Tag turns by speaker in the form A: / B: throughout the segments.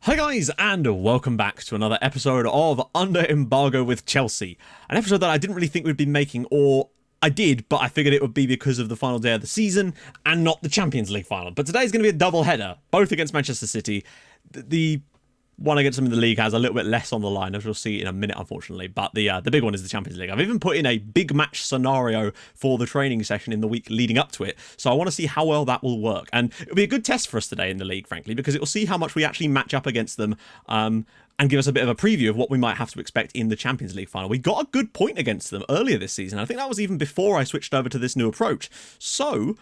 A: Hi guys, and welcome back to another episode of Under Embargo with Chelsea. An episode that I didn't really think we'd be making, or I did, but I figured it would be because of the final day of the season and not the Champions League final. But today's going to be a double header, both against Manchester City. The one against them in the league has a little bit less on the line, as we'll see in a minute, unfortunately. But the big one is the Champions League. I've even put in a big match scenario for the training session in the week leading up to it. So I want to see how well that will work. And it'll be a good test for us today in the league, frankly, because it will see how much we actually match up against them and give us a bit of a preview of what we might have to expect in the Champions League final. We got a good point against them earlier this season. I think that was even before I switched over to this new approach. So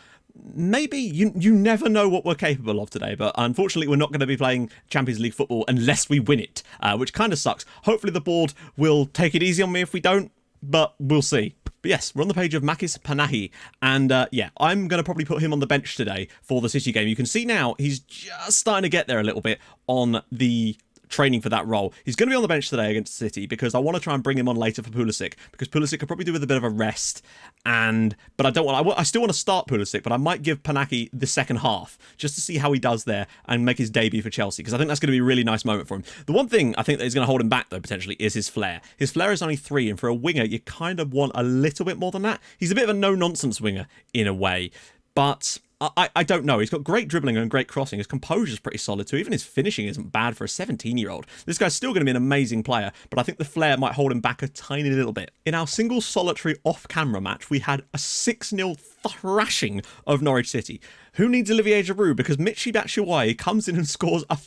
A: maybe you never know what we're capable of today, but unfortunately we're not going to be playing Champions League football unless we win it, which kind of sucks. Hopefully the board will take it easy on me if we don't, but we'll see. But yes, we're on the page of Makis Panahi, and yeah, I'm going to probably put him on the bench today for the City game. You can see now he's just starting to get there a little bit on the training for that role. He's going to be on the bench today against City because I want to try and bring him on later for Pulisic, because Pulisic could probably do with a bit of a rest, but I don't want. I still want to start Pulisic, but I might give Panahi the second half just to see how he does there and make his debut for Chelsea, because I think that's going to be a really nice moment for him. The one thing I think that is going to hold him back though potentially is his flair. His flair is only 3, and for a winger you kind of want a little bit more than that. He's a bit of a no-nonsense winger in a way, but I don't know. He's got great dribbling and great crossing. His composure's pretty solid too. Even his finishing isn't bad for a 17-year-old. This guy's still going to be an amazing player, but I think the flair might hold him back a tiny little bit. In our single solitary off-camera match, we had a 6-0 thrashing of Norwich City. Who needs Olivier Giroud? Because Michy Batshuayi comes in and scores a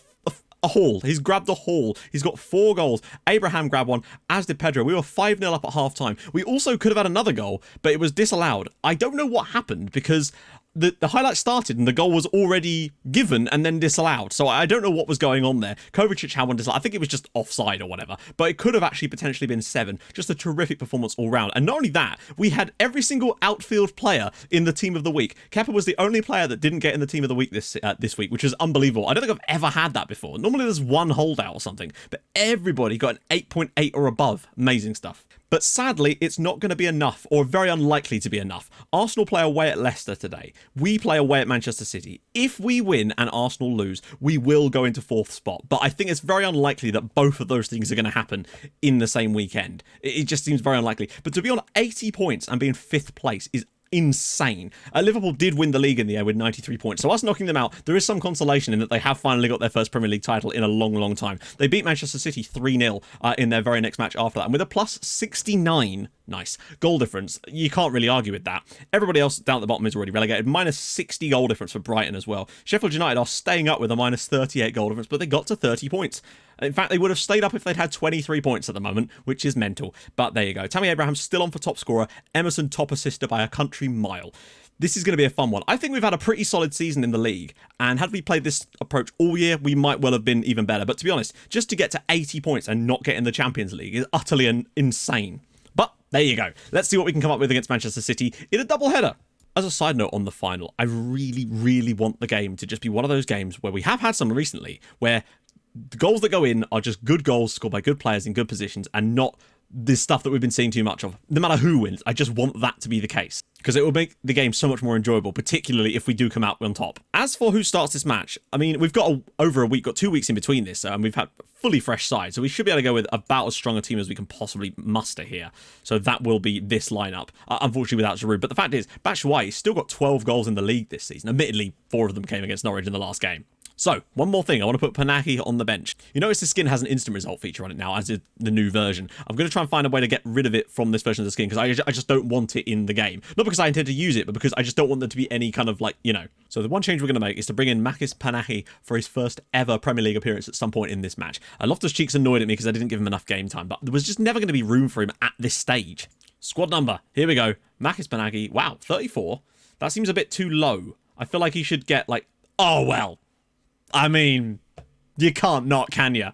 A: haul. He's grabbed a haul. He's got 4 goals. Abraham grabbed one, as did Pedro. We were 5-0 up at half-time. We also could have had another goal, but it was disallowed. I don't know what happened, because the highlight started and the goal was already given and then disallowed. So I don't know what was going on there. Kovacic had one disallowed. I think it was just offside or whatever, but it could have actually potentially been 7. Just a terrific performance all round. And not only that, we had every single outfield player in the team of the week. Kepa was the only player that didn't get in the team of the week this week, which is unbelievable. I don't think I've ever had that before. Normally there's one holdout or something, but everybody got an 8.8 or above. Amazing stuff. But sadly, it's not going to be enough, or very unlikely to be enough. Arsenal play away at Leicester today. We play away at Manchester City. If we win and Arsenal lose, we will go into 4th spot. But I think it's very unlikely that both of those things are going to happen in the same weekend. It just seems very unlikely. But to be on 80 points and be in 5th place is insane. Liverpool did win the league in the air with 93 points, so us knocking them out, there is some consolation in that they have finally got their first Premier League title in a long time. They beat Manchester City 3-0 in their very next match after that, and with a plus 69 goal difference, you can't really argue with that. Everybody else down at the bottom is already relegated. Minus 60 goal difference for Brighton as well. Sheffield United are staying up with a minus 38 goal difference, but they got to 30 points. In fact, they would have stayed up if they'd had 23 points at the moment, which is mental. But there you go. Tammy Abraham's still on for top scorer. Emerson top assister by a country mile. This is going to be a fun one. I think we've had a pretty solid season in the league, and had we played this approach all year, we might well have been even better. But to be honest, just to get to 80 points and not get in the Champions League is utterly insane. But there you go. Let's see what we can come up with against Manchester City in a double header. As a side note on the final, I really want the game to just be one of those games where we have had some recently, where the goals that go in are just good goals scored by good players in good positions, and not this stuff that we've been seeing too much of. No matter who wins, I just want that to be the case, because it will make the game so much more enjoyable, particularly if we do come out on top. As for who starts this match, I mean, we've got over a week, got 2 weeks in between this, and we've had fully fresh side, so we should be able to go with about as strong a team as we can possibly muster here. So that will be this lineup, unfortunately without Giroud. But the fact is, Batshuayi's still got 12 goals in the league this season. Admittedly, 4 of them came against Norwich in the last game. So, one more thing, I want to put Panahi on the bench. You notice the skin has an instant result feature on it now, as did the new version. I'm going to try and find a way to get rid of it from this version of the skin, because I just don't want it in the game. Not because I intend to use it, but because I just don't want there to be any kind of, So the one change we're going to make is to bring in Makis Panahi for his first ever Premier League appearance at some point in this match. Loftus-Cheek's annoyed at me because I didn't give him enough game time, but there was just never going to be room for him at this stage. Squad number, here we go. Makis Panahi, wow, 34. That seems a bit too low. I feel like he should get, oh well. I mean, you can't not, can you?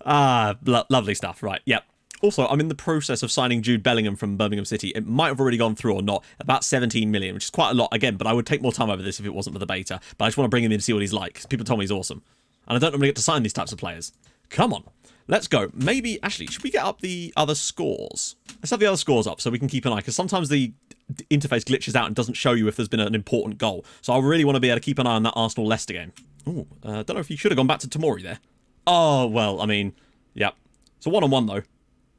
A: Lovely stuff, right, yep. Also, I'm in the process of signing Jude Bellingham from Birmingham City. It might have already gone through or not, about 17 million, which is quite a lot, again, but I would take more time over this if it wasn't for the beta. But I just want to bring him in and see what he's like, because people told me he's awesome. And I don't normally get to sign these types of players. Come on, let's go. Maybe, actually, should we get up the other scores? Let's have the other scores up so we can keep an eye, because sometimes the interface glitches out and doesn't show you if there's been an important goal. So I really want to be able to keep an eye on that Arsenal-Leicester game. Ooh, don't know if you should have gone back to Tomori there. Oh, well, I mean, yep. It's a one-on-one, though.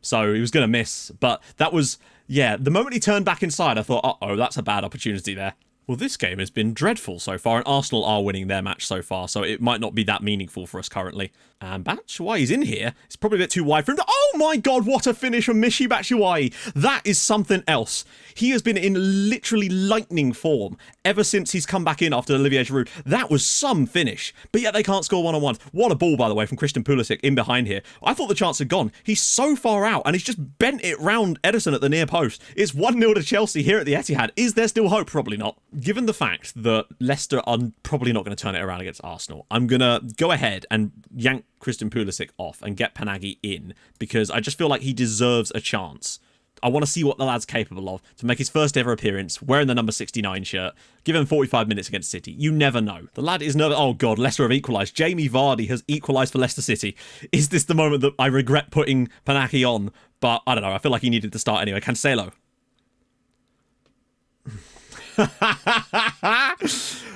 A: So he was going to miss. But that was, yeah, the moment he turned back inside, I thought, uh-oh, that's a bad opportunity there. Well, this game has been dreadful so far, and Arsenal are winning their match so far, so it might not be that meaningful for us currently. And Batshuayi's in here. It's probably a bit too wide for him. Oh my god, what a finish from Michy Batshuayi. That is something else. He has been in literally lightning form ever since he's come back in after Olivier Giroud. That was some finish, but yet they can't score one-on-ones. What a ball, by the way, from Christian Pulisic in behind here. I thought the chance had gone. He's so far out, and he's just bent it round Ederson at the near post. It's 1-0 to Chelsea here at the Etihad. Is there still hope? Probably not. Given the fact that Leicester are probably not going to turn it around against Arsenal, I'm going to go ahead and yank Christian Pulisic off and get Panagi in, because I just feel like he deserves a chance. I want to see what the lad's capable of to make his first ever appearance, wearing the number 69 shirt, give him 45 minutes against City. You never know. The lad is nervous. Oh god, Leicester have equalised. Jamie Vardy has equalised for Leicester City. Is this the moment that I regret putting Panagi on? But I don't know, I feel like he needed to start anyway. Cancelo.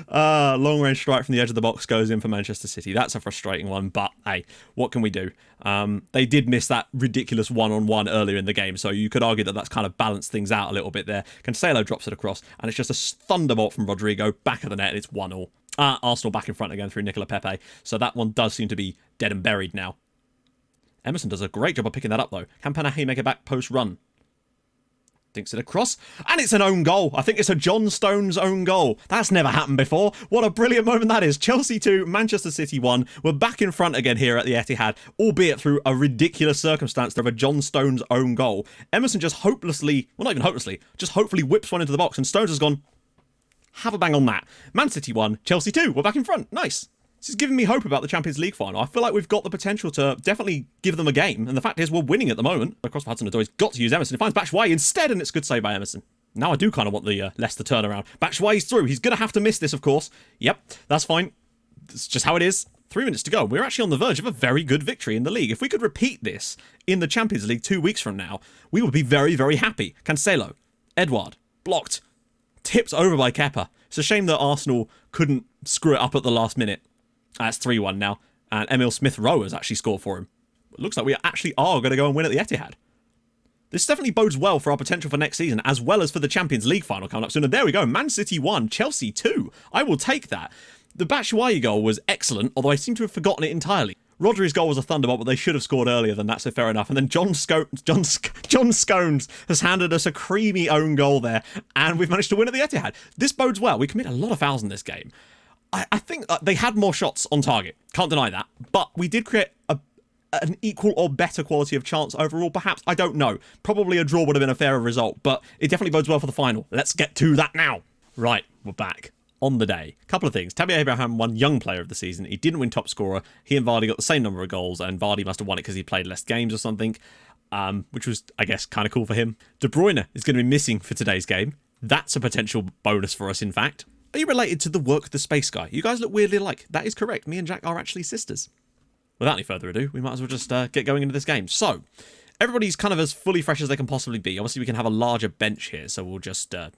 A: Long range strike from the edge of the box goes in for Manchester City. That's a frustrating one, but hey, what can we do? They did miss that ridiculous one-on-one earlier in the game, so you could argue that that's kind of balanced things out a little bit there. Cancelo drops it across, and it's just a thunderbolt from Rodrigo, back of the net, and it's 1-1. Arsenal back in front again through Nicola Pepe, so that one does seem to be dead and buried now. Emerson does a great job of picking that up, though. Can Panahi make a back post run? Thinks it across, and it's an own goal. I think it's a John Stones own goal. That's never happened before. What a brilliant moment that is. Chelsea 2, Manchester City 1. We're back in front again here at the Etihad, albeit through a ridiculous circumstance of a John Stones own goal. Emerson just hopelessly, well, not even hopelessly, just hopefully whips one into the box, and Stones has gone, have a bang on that. Man City 1, Chelsea 2. We're back in front. Nice. This is giving me hope about the Champions League final. I feel like we've got the potential to definitely give them a game. And the fact is, we're winning at the moment. Across for Hudson-Odoi's got to use Emerson. He finds Batshuayi instead, and it's a good save by Emerson. Now I do kind of want the Leicester turnaround. Batshuayi's through. He's going to have to miss this, of course. Yep, that's fine. It's just how it is. 3 minutes to go. We're actually on the verge of a very good victory in the league. If we could repeat this in the Champions League 2 weeks from now, we would be very, very happy. Cancelo, Edouard, blocked, tipped over by Kepa. It's a shame that Arsenal couldn't screw it up at the last minute. That's 3-1 now, and Emil Smith-Rowe has actually scored for him. It looks like we actually are going to go and win at the Etihad. This definitely bodes well for our potential for next season, as well as for the Champions League final coming up soon. And there we go, Man City 1, Chelsea 2. I will take that. The Batshuayi goal was excellent, although I seem to have forgotten it entirely. Rodri's goal was a thunderbolt, but they should have scored earlier than that, so fair enough. And then John Scones has handed us a creamy own goal there, and we've managed to win at the Etihad. This bodes well. We commit a lot of fouls in this game. I think they had more shots on target. Can't deny that. But we did create an equal or better quality of chance overall, perhaps. I don't know. Probably a draw would have been a fairer result, but it definitely bodes well for the final. Let's get to that now. Right, we're back. On the day. Couple of things. Tabby Abraham won Young Player of the Season. He didn't win Top Scorer. He and Vardy got the same number of goals, and Vardy must have won it because he played less games or something, which was, I guess, kind of cool for him. De Bruyne is going to be missing for today's game. That's a potential bonus for us, in fact. Are you related to the Work the Space guy? You guys look weirdly alike. That is correct. Me and Jack are actually sisters. Without any further ado, we might as well just get going into this game. So, everybody's kind of as fully fresh as they can possibly be. Obviously, we can have a larger bench here, so we'll just... I'm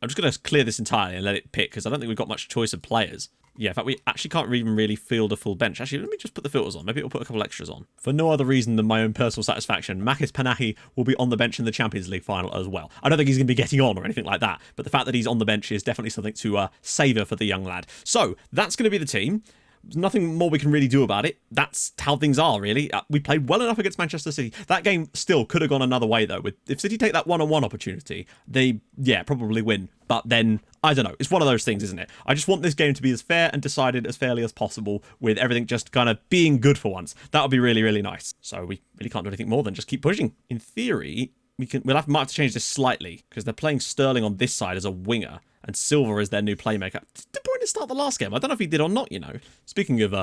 A: just going to clear this entirely and let it pick, because I don't think we've got much choice of players. Yeah, in fact, we actually can't even really field a full bench. Actually, let me just put the filters on. Maybe we'll put a couple extras on. For no other reason than my own personal satisfaction, Makis Panahi will be on the bench in the Champions League final as well. I don't think he's going to be getting on or anything like that, but the fact that he's on the bench is definitely something to savour for the young lad. So, that's going to be the team. There's nothing more we can really do about it. That's how things are, really. We played well enough against Manchester City. That game still could have gone another way, though. If City take that one-on-one opportunity, they, yeah, probably win. But then, I don't know. It's one of those things, isn't it? I just want this game to be as fair and decided as fairly as possible, with everything just kind of being good for once. That would be really, really nice. So we really can't do anything more than just keep pushing. In theory, might have to change this slightly, because they're playing Sterling on this side as a winger, and Silva is their new playmaker. Did Bruyne start the last game? I don't know if he did or not, you know. Speaking of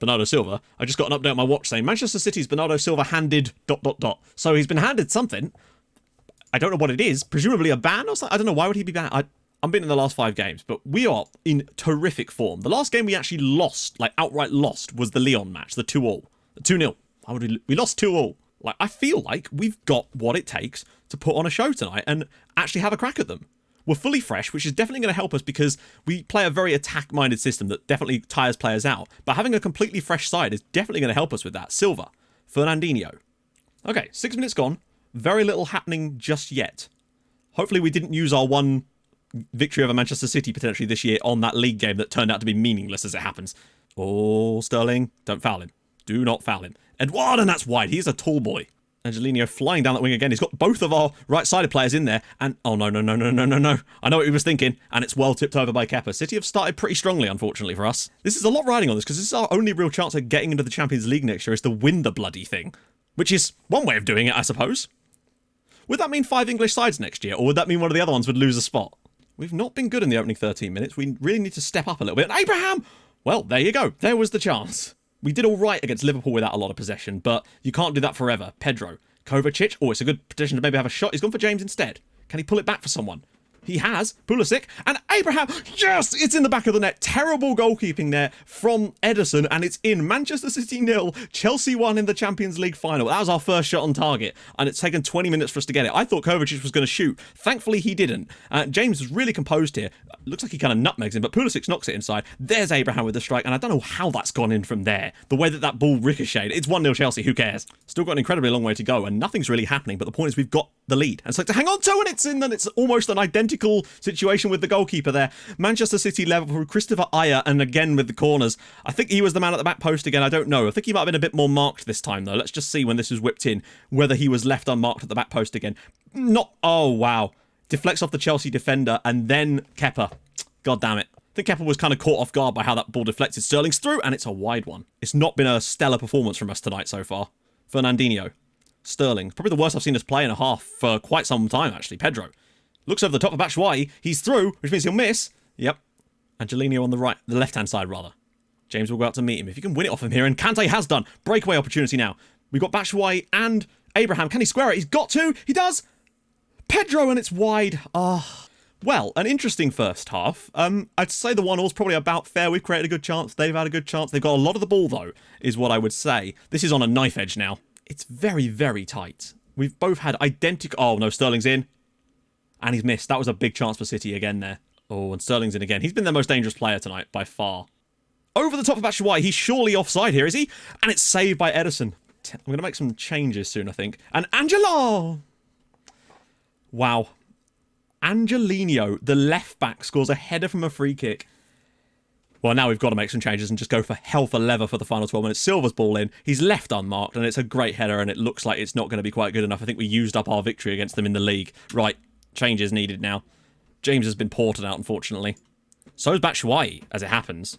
A: Bernardo Silva, I just got an update on my watch saying Manchester City's Bernardo Silva handed ... So he's been handed something. I don't know what it is. Presumably a ban or something. I don't know. Why would he be banned? I'm beaten in the last 5 games, but we are in terrific form. The last game we actually lost, like outright lost, was the Lyon match, the 2-2. The 2-0. Why would we lost 2-2. Like, I feel like we've got what it takes to put on a show tonight and actually have a crack at them. We're fully fresh, which is definitely going to help us because we play a very attack-minded system that definitely tires players out. But having a completely fresh side is definitely going to help us with that. Silva, Fernandinho. Okay, 6 minutes gone. Very little happening just yet. Hopefully we didn't use our one victory over Manchester City potentially this year on that league game that turned out to be meaningless as it happens. Oh, Sterling, don't foul him. Do not foul him. Edouard, and that's wide. He's a tall boy. Angelino flying down that wing again. He's got both of our right-sided players in there. And, oh, no. I know what he was thinking. And it's well tipped over by Kepa. City have started pretty strongly, unfortunately, for us. This is a lot riding on this because this is our only real chance of getting into the Champions League next year is to win the bloody thing. Which is one way of doing it, I suppose. Would that mean 5 English sides next year? Or would that mean one of the other ones would lose a spot? We've not been good in the opening 13 minutes. We really need to step up a little bit. And Abraham! Well, there you go. There was the chance. We did all right against Liverpool without a lot of possession, but you can't do that forever. Pedro. Kovacic. Oh, it's a good position to maybe have a shot. He's gone for James instead. Can he pull it back for someone? He has. Pulisic. And Abraham. Yes! It's in the back of the net. Terrible goalkeeping there from Ederson. And it's in. Manchester City 0. Chelsea 1 in the Champions League final. That was our first shot on target. And it's taken 20 minutes for us to get it. I thought Kovacic was going to shoot. Thankfully, he didn't. James was really composed here. Looks like he kind of nutmegs him, but Pulisic knocks it inside. There's Abraham with the strike. And I don't know how that's gone in from there. The way that ball ricocheted. It's 1-0 Chelsea. Who cares? Still got an incredibly long way to go. And nothing's really happening. But the point is we've got the lead. And so to hang on to, and it's in. And it's almost an identical situation with the goalkeeper there. Manchester City level, Christopher Ayer, and again with the corners. I think he was the man at the back post again. I don't know. I think he might have been a bit more marked this time, though. Let's just see when this was whipped in, whether he was left unmarked at the back post again. Not... Oh, wow. Deflects off the Chelsea defender, and then Kepa. God damn it. I think Kepa was kind of caught off guard by how that ball deflected. Sterling's through, and it's a wide one. It's not been a stellar performance from us tonight so far. Fernandinho. Sterling. Probably the worst I've seen us play in a half for quite some time, actually. Pedro. Looks over the top of Batshuayi. He's through, which means he'll miss. Yep. Angelino on the right, the left-hand side, rather. James will go out to meet him. If he can win it off him here, and Kante has done. Breakaway opportunity now. We've got Batshuayi and Abraham. Can he square it? He's got to. He does. Pedro, and it's wide. Well, an interesting first half. I'd say the 1-all's probably about fair. We've created a good chance. They've had a good chance. They've got a lot of the ball, though, is what I would say. This is on a knife edge now. It's very, very tight. We've both had identical... Oh, no, Sterling's in. And he's missed. That was a big chance for City again there. Oh, and Sterling's in again. He's been their most dangerous player tonight, by far. Over the top of Batshuayi. He's surely offside here, is he? And it's saved by Ederson. I'm going to make some changes soon, I think. And Angelo! Wow. Angelino, the left-back, scores a header from a free kick. Well, now we've got to make some changes and just go for hell for leather for the final 12 minutes. Silva's ball in. He's left unmarked, and it's a great header, and it looks like it's not going to be quite good enough. I think we used up our victory against them in the league. Right. Changes needed now. James has been ported out, unfortunately. So is Batshuayi, as it happens.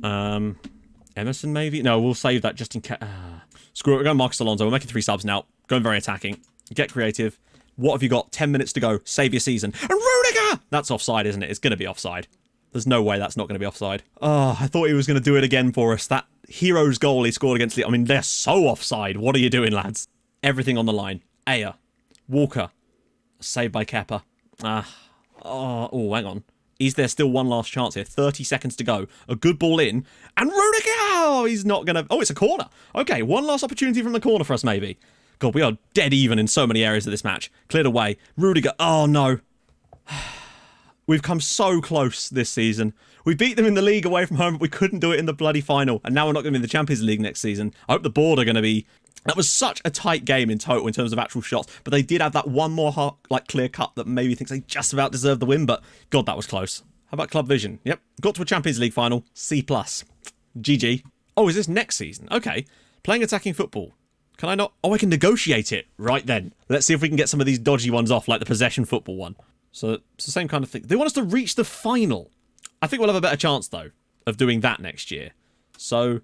A: Emerson, maybe? No, we'll save that just in case. Screw it, we're going Marcus Alonso. We're making 3 subs now. Going very attacking. Get creative. What have you got? 10 minutes to go. Save your season. And Rudiger! That's offside, isn't it? It's going to be offside. There's no way that's not going to be offside. Oh, I thought he was going to do it again for us. That hero's goal he scored against... I mean, they're so offside. What are you doing, lads? Everything on the line. Ayer. Walker. Saved by Kepa. Oh, hang on. Is there still one last chance here? 30 seconds to go. A good ball in. And Rudiger! Oh, he's not going to... Oh, it's a corner. Okay, one last opportunity from the corner for us, maybe. God, we are dead even in so many areas of this match. Cleared away. Rudiger. Oh, no. We've come so close this season. We beat them in the league away from home, but we couldn't do it in the bloody final. And now we're not going to be in the Champions League next season. I hope the board are going to be... That was such a tight game in total in terms of actual shots, but they did have that one more clear cut that maybe thinks they just about deserved the win, but God, that was close. How about Club Vision? Yep, got to a Champions League final, C+. GG. Oh, is this next season? Okay. Playing attacking football. Can I not? Oh, I can negotiate it. Right then. Let's see if we can get some of these dodgy ones off, like the possession football one. So it's the same kind of thing. They want us to reach the final. I think we'll have a better chance, though, of doing that next year. So...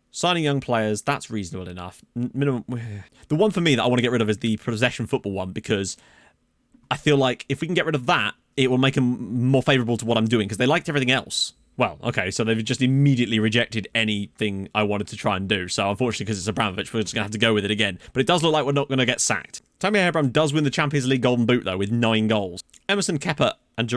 A: Signing young players, that's reasonable enough. Minimum. The one for me that I want to get rid of is the possession football one, because I feel like if we can get rid of that, it will make them more favourable to what I'm doing, because they liked everything else. Well, okay, so they've just immediately rejected anything I wanted to try and do. So unfortunately, because it's Abramovich, we're just going to have to go with it again. But it does look like we're not going to get sacked. Tammy Abraham does win the Champions League Golden Boot, though, with 9 goals. Emerson, Kepa, and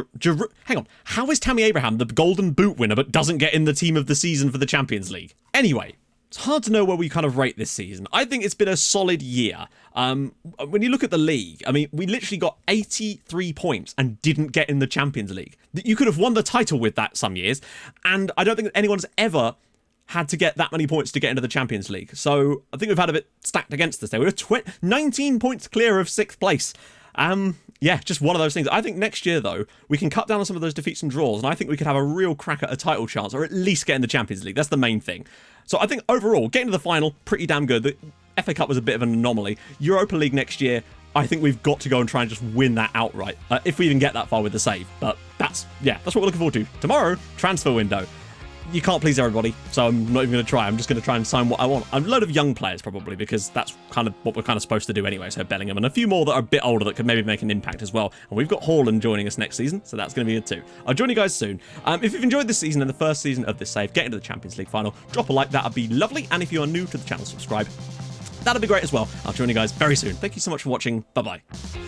A: hang on. How is Tammy Abraham the Golden Boot winner but doesn't get in the team of the season for the Champions League? Anyway. It's hard to know where we kind of rate this season. I think it's been a solid year. When you look at the league, I mean, we literally got 83 points and didn't get in the Champions League. You could have won the title with that some years, and I don't think anyone's ever had to get that many points to get into the Champions League. So I think we've had a bit stacked against us there. We were 19 points clear of 6th place. Yeah, just one of those things. I think next year, though, we can cut down on some of those defeats and draws, and I think we could have a real crack at a title chance, or at least get in the Champions League. That's the main thing. So I think overall, getting to the final, pretty damn good. The FA Cup was a bit of an anomaly. Europa League next year, I think we've got to go and try and just win that outright, if we even get that far with the save. But that's what we're looking forward to. Tomorrow, transfer window. You can't please everybody, so I'm not even going to try. I'm just going to try and sign what I want. A load of young players, probably, because that's kind of what we're kind of supposed to do anyway. So Bellingham and a few more that are a bit older that could maybe make an impact as well. And we've got Haaland joining us next season, so that's going to be good too. I'll join you guys soon. If you've enjoyed this season and the first season of this save, get into the Champions League final, drop a like, that'd be lovely. And if you are new to the channel, subscribe. That'd be great as well. I'll join you guys very soon. Thank you so much for watching. Bye-bye.